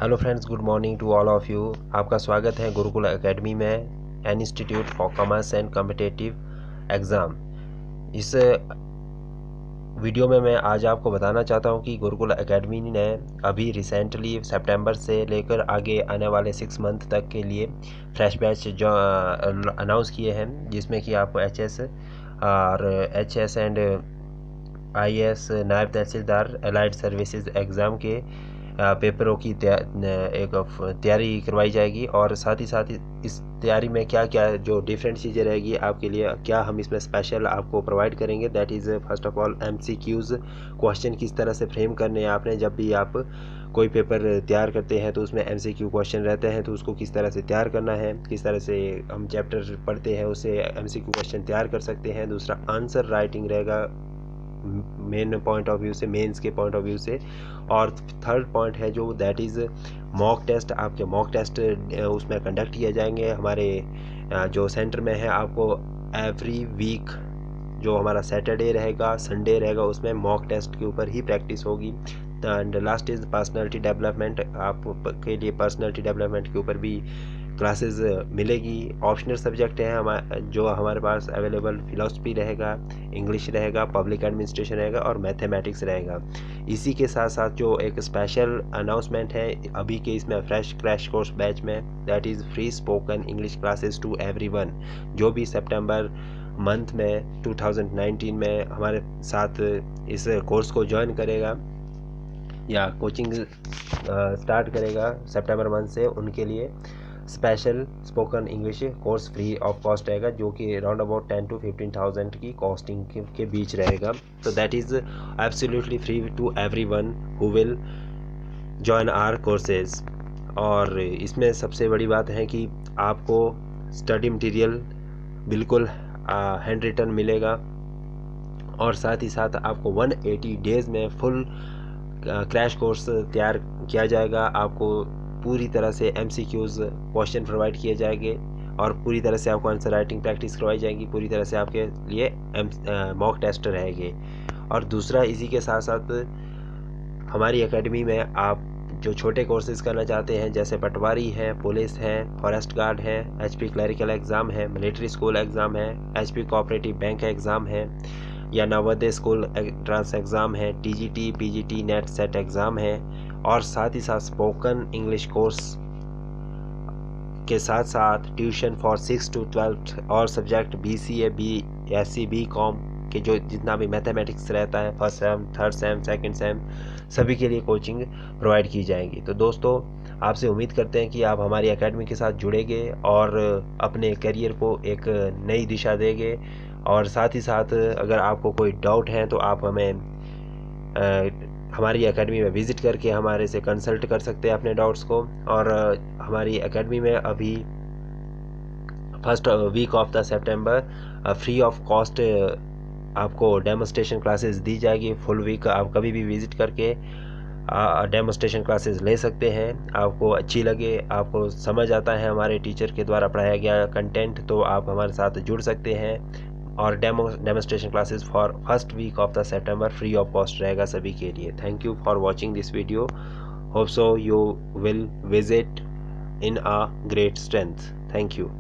Hello friends, good morning to all of you. आपका स्वागत है गुरुकुल एकेडमी में, an institute for commerce and competitive exam. इस video में मैं आज आपको बताना चाहता हूं कि गुरुकुल एकेडमी ने अभी रिसेंटली सितंबर से लेकर आगे आने वाले 6 मंथ तक के लिए फ्रेश बैच जो अनाउंस किए हैं, जिसमें कि आपको H.A.S और H.A.S एंड I.A.S नायब तहसीलदार एलाइड सर्विसेज एग्ज़ाम के पेपरों की तैयारी करवाई जाएगी। और साथ ही साथ इस तैयारी में क्या क्या जो डिफरेंट चीज़ें रहेगी आपके लिए, क्या हम इसमें स्पेशल आपको प्रोवाइड करेंगे। That is first of all MCQs, question किस तरह से फ्रेम करने हैं आपने। जब भी आप कोई पेपर तैयार करते हैं तो उसमें MCQ क्वेश्चन रहते हैं, तो उसको किस तरह से तैयार करना है, किस तरह से हम चैप्टर पढ़ते हैं उससे MCQ क्वेश्चन तैयार कर सकते हैं। दूसरा आंसर राइटिंग रहेगा मेन पॉइंट ऑफ व्यू से, मेंस के पॉइंट ऑफ व्यू से। और थर्ड पॉइंट है जो दैट इज़ मॉक टेस्ट। आपके मॉक टेस्ट उसमें कंडक्ट किए जाएंगे हमारे जो सेंटर में है। आपको एवरी वीक जो हमारा सैटरडे रहेगा, संडे रहेगा, उसमें मॉक टेस्ट के ऊपर ही प्रैक्टिस होगी। And last is personality development. आपके लिए पर्सनालिटी डेवलपमेंट के ऊपर भी क्लासेस मिलेगी। ऑप्शनल सब्जेक्ट है जो हमारे पास अवेलेबल, फिलॉसफी रहेगा, इंग्लिश रहेगा, पब्लिक एडमिनिस्ट्रेशन रहेगा और मैथमेटिक्स रहेगा। इसी के साथ साथ जो एक स्पेशल अनाउंसमेंट है अभी के इसमें फ्रेश क्रैश कोर्स बैच में, that is free spoken English classes to everyone. जो भी सितंबर मंथ में 2019 में हमारे साथ इस कोर्स को ज्वाइन करेगा या कोचिंग स्टार्ट करेगा सितंबर मंथ से, उनके लिए special spoken English course free of cost रहेगा, जो कि अराउंड अबाउट 10 to 15,000 की कॉस्टिंग के बीच रहेगा। तो that is absolutely free to everyone who will join our courses. और इसमें सबसे बड़ी बात है कि आपको स्टडी मटेरियल बिल्कुल हैंड रिटन मिलेगा। और साथ ही साथ आपको 180 डेज़ में फुल क्रैश कोर्स तैयार किया जाएगा। आपको पूरी तरह से MCQs क्वेश्चन प्रोवाइड किए जाएंगे और पूरी तरह से आपको आंसर राइटिंग प्रैक्टिस करवाई जाएगी। पूरी तरह से आपके लिए मॉक टेस्ट रहेंगे। और दूसरा, इसी के साथ साथ हमारी एकेडमी में आप जो छोटे कोर्सेज करना चाहते हैं, जैसे पटवारी है, पुलिस है, फॉरेस्ट गार्ड है, HP क्लरिकल एग्ज़ाम है, मिलिट्री स्कूल एग्ज़ाम है, HP कोऑपरेटिव बैंक एग्ज़ाम है, या नवोदय स्कूल एंट्रेंस एग्ज़ाम है, TGT PGT net set exam है। और साथ ही साथ स्पोकन इंग्लिश कोर्स के साथ साथ ट्यूशन फॉर 6 to 12 और सब्जेक्ट BCA BSc BCom के जो जितना भी मैथमेटिक्स रहता है, first sem, third same, second same, सभी के लिए कोचिंग प्रोवाइड की जाएगी। तो दोस्तों, आपसे उम्मीद करते हैं कि आप हमारी एकेडमी के साथ जुड़ेंगे और अपने करियर को एक नई दिशा देंगे। और साथ ही साथ अगर आपको कोई डाउट है तो आप हमें हमारी एकेडमी में विज़िट करके हमारे से कंसल्ट कर सकते हैं अपने डाउट्स को। और हमारी एकेडमी में अभी फर्स्ट वीक ऑफ द सितंबर फ्री ऑफ कॉस्ट आपको डेमोस्ट्रेशन क्लासेस दी जाएगी। फुल वीक आप कभी भी विज़िट करके डेमोस्ट्रेशन क्लासेस ले सकते हैं। आपको अच्छी लगे, आपको समझ आता है हमारे टीचर के द्वारा पढ़ाया गया कंटेंट, तो आप हमारे साथ जुड़ सकते हैं। और demonstration classes for first week of the सितंबर फ्री ऑफ कॉस्ट रहेगा सभी के लिए। Thank you for watching this video. Hope so you will visit in a great strength. Thank you.